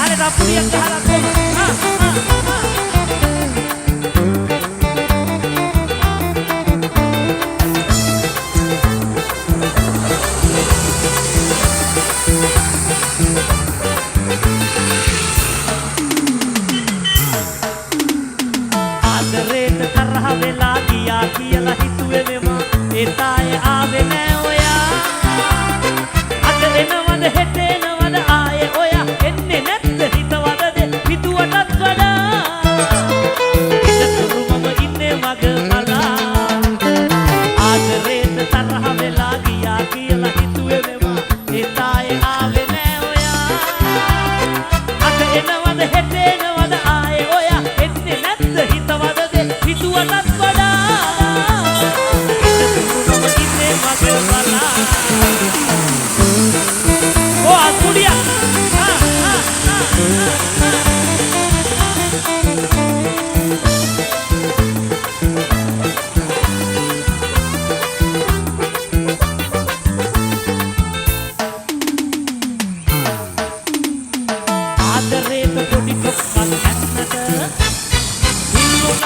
අනේ රප්පුලියක් ගහලා කොහොම ආදරේට තරහ වෙලා ගියා කියලා හිතුවේ මෙම ඒ තායේ ආවේ නෑ ඔයා අද එනවද හෙට එනවද ආයේ ඔයා එන්නේ නැත්ද හිතවදද හිතුවටත් වඩා ඉතතුරු මම ඉන්නේ මග බලා ආදරේට තරහ වෙලා ගියා කියලා හිතුවේ මෙම ඒ තායේ ආවේ නෑ ඔයා අද එනවද හෙට එනවද ආයේ ඔයා එන්නේ නැත්ද හිතවදද හිතුවටත් වඩා ඉතතුරු මම ඉන්නේ මග බලා Oh, Asturia!